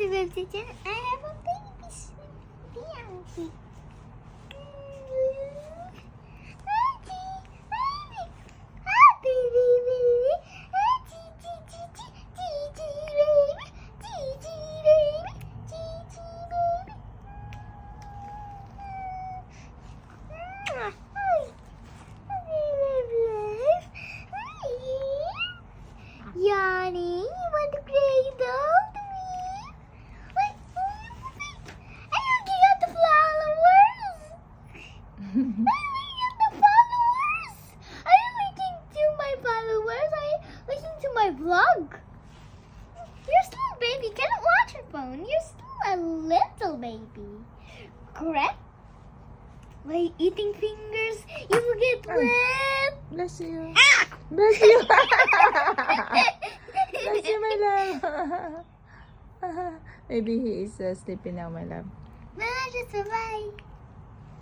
birthday, Jen. I have a baby Bianchi. Yanni, you want to play doll to me? Wait, I'm looking at the flowers. I'm looking at the followers. Are you looking to my followers? Are you looking to my vlog? You're still a baby. You cannot watch your phone. You're still a little baby. Correct? By eating fingers, you will get wet. Bless you. Ah! Bless you. Bless you, my love. Maybe he is sleeping now, my love. Just bye.